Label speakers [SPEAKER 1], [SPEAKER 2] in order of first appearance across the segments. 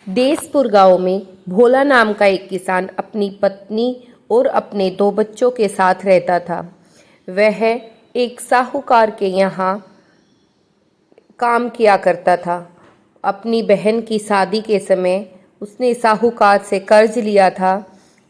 [SPEAKER 1] देसपुर गांव में भोला नाम का एक किसान अपनी पत्नी और अपने 2 बच्चों के साथ रहता था। वह एक साहूकार के यहाँ काम किया करता था। अपनी बहन की शादी के समय उसने साहूकार से कर्ज लिया था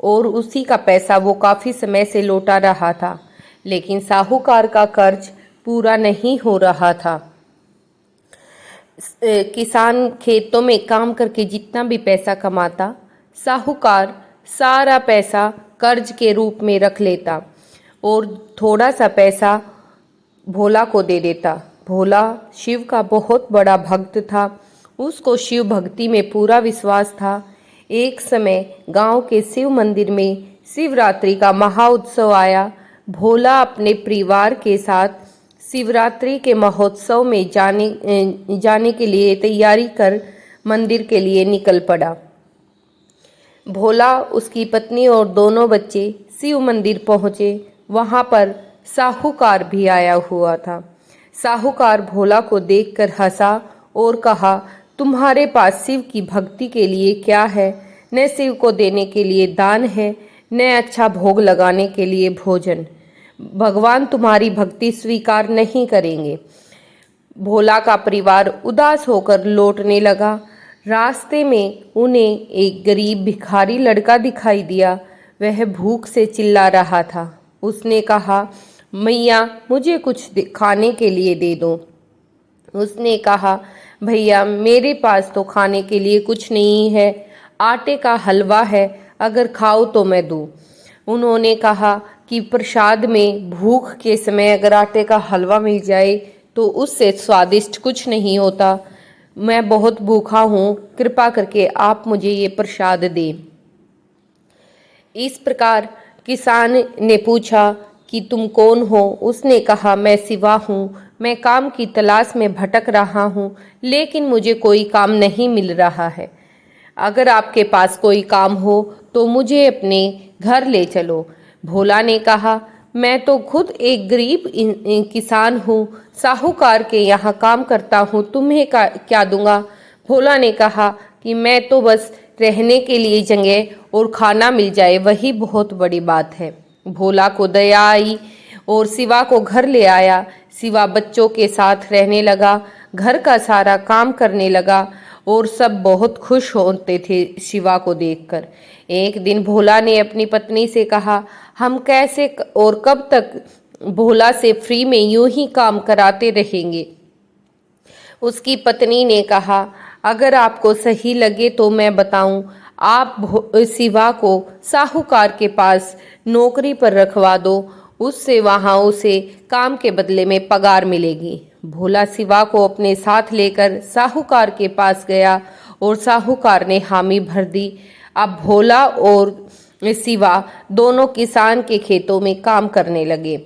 [SPEAKER 1] और उसी का पैसा वो काफ़ी समय से लौटा रहा था, लेकिन साहूकार का कर्ज पूरा नहीं हो रहा था। किसान खेतों में काम करके जितना भी पैसा कमाता, साहूकार सारा पैसा कर्ज के रूप में रख लेता और थोड़ा सा पैसा भोला को दे देता। भोला शिव का बहुत बड़ा भक्त था। उसको शिव भक्ति में पूरा विश्वास था। एक समय गांव के शिव मंदिर में शिवरात्रि का महाउत्सव आया। भोला अपने परिवार के साथ शिवरात्रि के महोत्सव में जाने के लिए तैयारी कर मंदिर के लिए निकल पड़ा। भोला, उसकी पत्नी और दोनों बच्चे शिव मंदिर पहुँचे। वहाँ पर साहूकार भी आया हुआ था। साहूकार भोला को देखकर हंसा और कहा, तुम्हारे पास शिव की भक्ति के लिए क्या है? न शिव को देने के लिए दान है, न अच्छा भोग लगाने के लिए भोजन। भगवान तुम्हारी भक्ति स्वीकार नहीं करेंगे। भोला का परिवार उदास होकर लौटने लगा। रास्ते में उन्हें एक गरीब भिखारी लड़का दिखाई दिया। वह भूख से चिल्ला रहा था। उसने कहा, मैया, मुझे कुछ खाने के लिए दे दो। उसने कहा, भैया, मेरे पास तो खाने के लिए कुछ नहीं है, आटे का हलवा है, अगर खाओ तो मैं दूँ। उन्होंने कहा कि प्रसाद में भूख के समय अगर आटे का हलवा मिल जाए तो उससे स्वादिष्ट कुछ नहीं होता। मैं बहुत भूखा हूँ, कृपा करके आप मुझे ये प्रसाद दें। इस प्रकार किसान ने पूछा कि तुम कौन हो? उसने कहा, मैं शिवा हूँ। मैं काम की तलाश में भटक रहा हूँ, लेकिन मुझे कोई काम नहीं मिल रहा है। अगर आपके पास कोई काम हो तो मुझे अपने घर ले चलो। भोला ने कहा, मैं तो खुद एक गरीब किसान हूँ, साहूकार के यहाँ काम करता हूँ, तुम्हें क्या दूंगा? भोला ने कहा कि मैं तो बस रहने के लिए जगह और खाना मिल जाए, वही बहुत बड़ी बात है। भोला को दया आई और शिवा को घर ले आया। शिवा बच्चों के साथ रहने लगा, घर का सारा काम करने लगा और सब बहुत खुश होते थे शिवा को देखकर। एक दिन भोला ने अपनी पत्नी से कहा, हम कैसे और कब तक भोला से फ्री में यूं ही काम कराते रहेंगे? उसकी पत्नी ने कहा, अगर आपको सही लगे तो मैं बताऊं, आप शिवा को साहूकार के पास नौकरी पर रखवा दो, उससे वहां उसे काम के बदले में पगार मिलेगी। भोला शिवा को अपने साथ लेकर साहूकार के पास गया और साहूकार ने हामी भर दी। अब भोला और शिवा दोनों किसान के खेतों में काम करने लगे।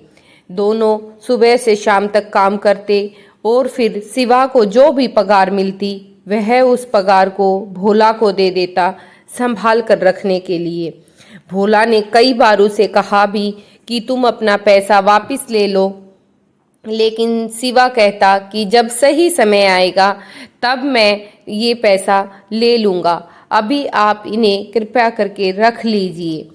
[SPEAKER 1] दोनों सुबह से शाम तक काम करते और फिर शिवा को जो भी पगार मिलती वह उस पगार को भोला को दे देता संभाल कर रखने के लिए। भोला ने कई बार उसे कहा भी कि तुम अपना पैसा वापस ले लो, लेकिन शिवा कहता कि जब सही समय आएगा तब मैं ये पैसा ले लूँगा, अभी आप इन्हें कृपया करके रख लीजिए।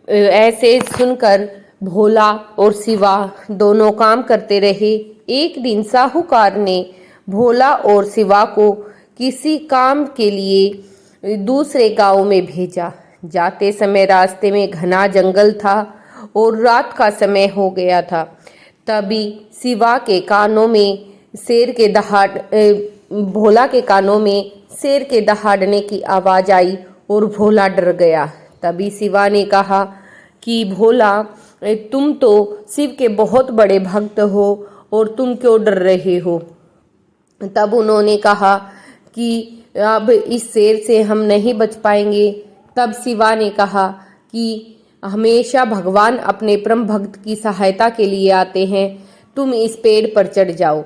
[SPEAKER 1] ऐसे सुनकर भोला और शिवा दोनों काम करते रहे। एक दिन साहूकार ने भोला और शिवा को किसी काम के लिए दूसरे गांव में भेजा। जाते समय रास्ते में घना जंगल था और रात का समय हो गया था। तभी शिवा के कानों में भोला के कानों में शेर के दहाड़ने की आवाज़ आई और भोला डर गया। तभी शिवा ने कहा कि भोला, तुम तो शिव के बहुत बड़े भक्त हो और तुम क्यों डर रहे हो? तब उन्होंने कहा कि अब इस शेर से हम नहीं बच पाएंगे। तब शिवा ने कहा कि हमेशा भगवान अपने परम भक्त की सहायता के लिए आते हैं, तुम इस पेड़ पर चढ़ जाओ।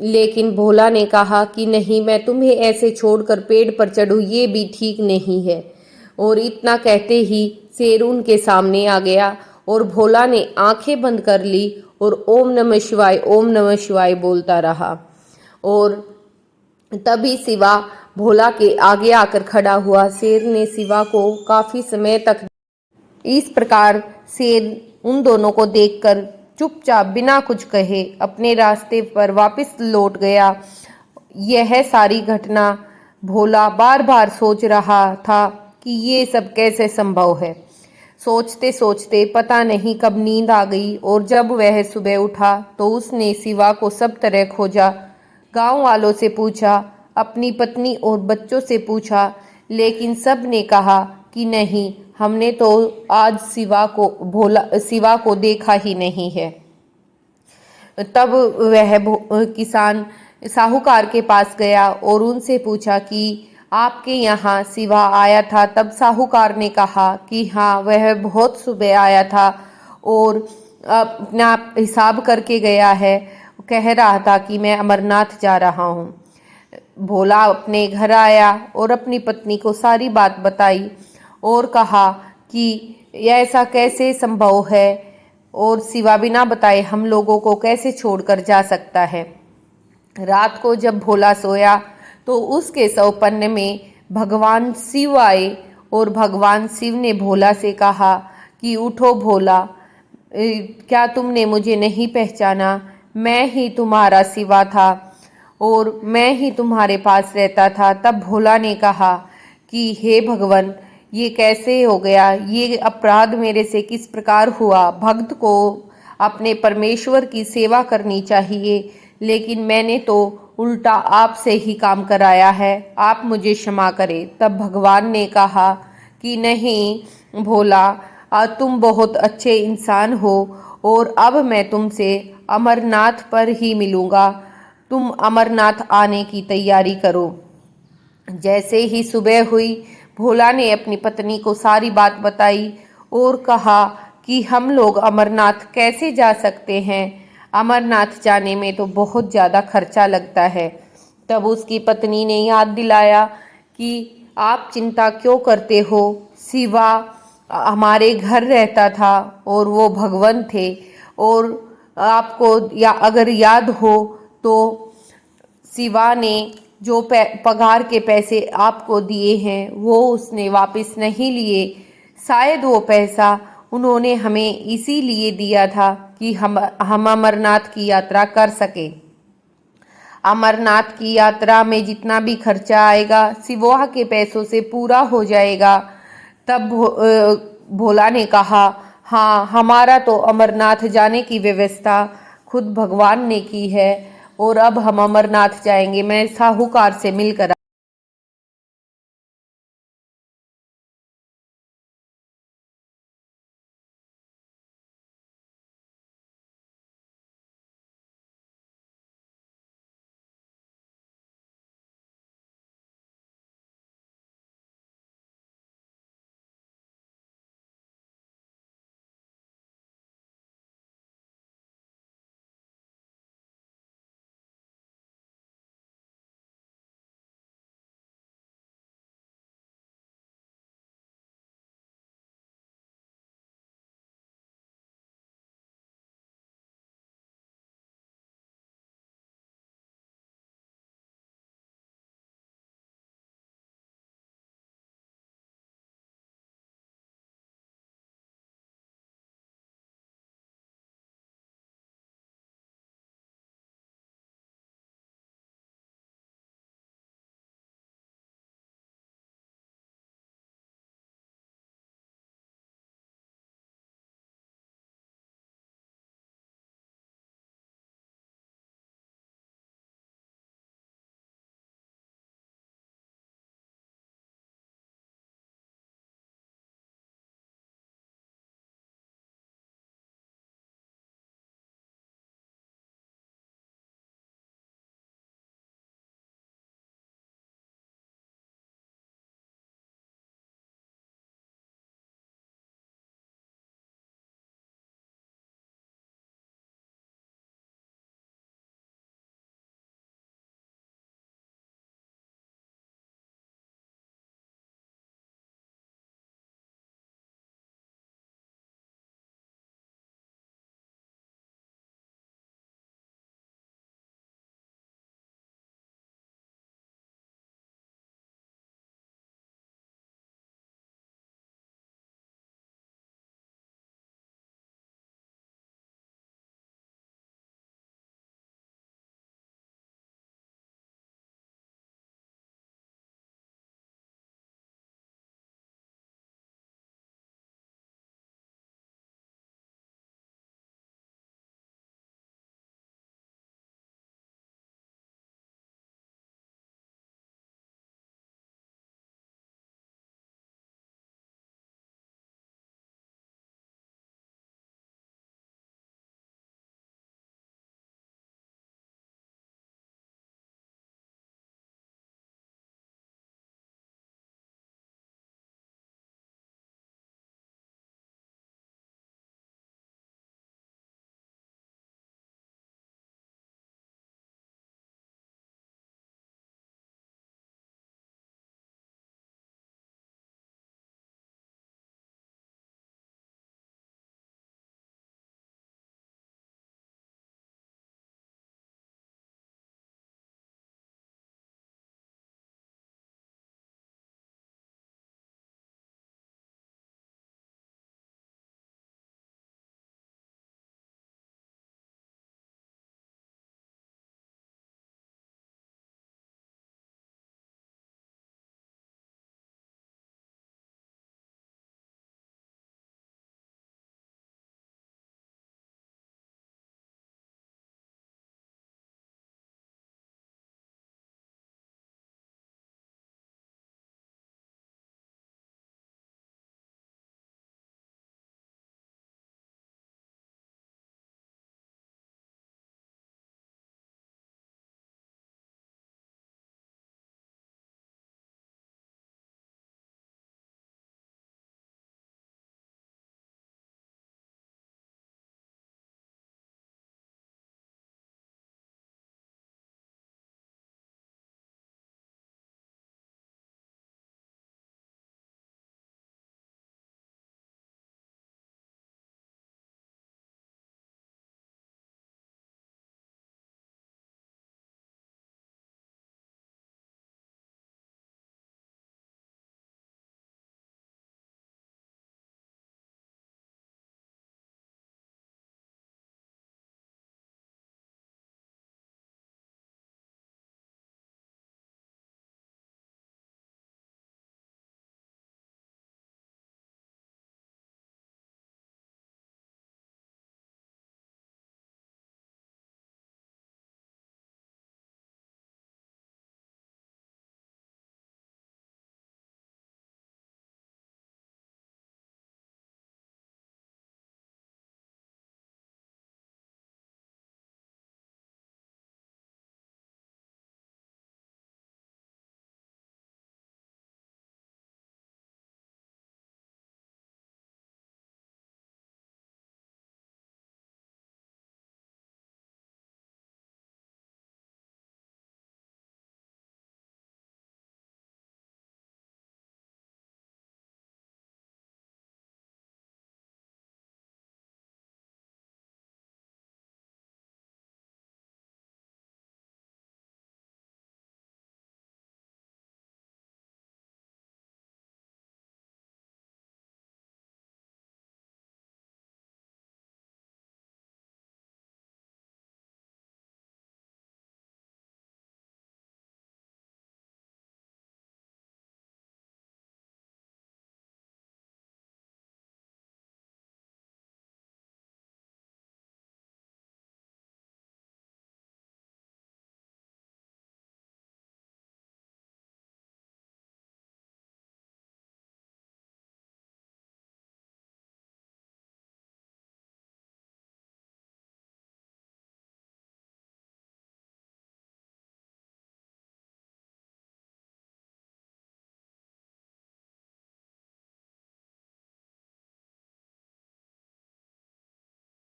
[SPEAKER 1] लेकिन भोला ने कहा कि नहीं, मैं तुम्हें ऐसे छोड़कर पेड़ पर चढ़ूं, ये भी ठीक नहीं है। और इतना कहते ही शेर उनके सामने आ गया और भोला ने आंखें बंद कर ली और ओम नमः शिवाय, ओम नमः शिवाय बोलता रहा। और तभी शिवा भोला के आगे आकर खड़ा हुआ। शेर ने शिवा को काफी समय तक इस प्रकार शेर उन दोनों को देखकर चुपचाप बिना कुछ कहे अपने रास्ते पर वापस लौट गया। यह सारी घटना भोला बार बार सोच रहा था कि ये सब कैसे संभव है। सोचते सोचते पता नहीं कब नींद आ गई और जब वह सुबह उठा तो उसने शिवा को सब तरह खोजा। गांव वालों से पूछा, अपनी पत्नी और बच्चों से पूछा, लेकिन सब ने कहा कि नहीं, हमने तो आज शिवा को देखा ही नहीं है। तब वह किसान साहूकार के पास गया और उनसे पूछा कि आपके यहाँ शिवा आया था। तब साहूकार ने कहा कि हाँ, वह बहुत सुबह आया था और अपना हिसाब करके गया है। कह रहा था कि मैं अमरनाथ जा रहा हूँ। भोला अपने घर आया और अपनी पत्नी को सारी बात बताई और कहा कि ऐसा कैसे संभव है और शिवा बिना बताए हम लोगों को कैसे छोड़कर जा सकता है। रात को जब भोला सोया तो उसके सौपन में भगवान शिव आए और भगवान शिव ने भोला से कहा कि उठो भोला, क्या तुमने मुझे नहीं पहचाना? मैं ही तुम्हारा शिवा था और मैं ही तुम्हारे पास रहता था। तब भोला ने कहा कि हे भगवान, ये कैसे हो गया? ये अपराध मेरे से किस प्रकार हुआ? भक्त को अपने परमेश्वर की सेवा करनी चाहिए, लेकिन मैंने तो उल्टा आपसे ही काम कराया है। आप मुझे क्षमा करें। तब भगवान ने कहा कि नहीं भोला, तुम बहुत अच्छे इंसान हो और अब मैं तुमसे अमरनाथ पर ही मिलूँगा। तुम अमरनाथ आने की तैयारी करो। जैसे ही सुबह हुई, भोला ने अपनी पत्नी को सारी बात बताई और कहा कि हम लोग अमरनाथ कैसे जा सकते हैं? अमरनाथ जाने में तो बहुत ज़्यादा खर्चा लगता है। तब उसकी पत्नी ने याद दिलाया कि आप चिंता क्यों करते हो? शिवा हमारे घर रहता था और वो भगवान थे। और आपको अगर याद हो तो शिवा ने जो पगार के पैसे आपको दिए हैं वो उसने वापस नहीं लिए। शायद वो पैसा उन्होंने हमें इसीलिए दिया था कि हम अमरनाथ की यात्रा कर सके। अमरनाथ की यात्रा में जितना भी खर्चा आएगा शिवा के पैसों से पूरा हो जाएगा। तब भोला ने कहा, हाँ, हमारा तो अमरनाथ जाने की व्यवस्था खुद भगवान ने की है और अब हम अमरनाथ जाएंगे। मैं साहूकार से मिलकर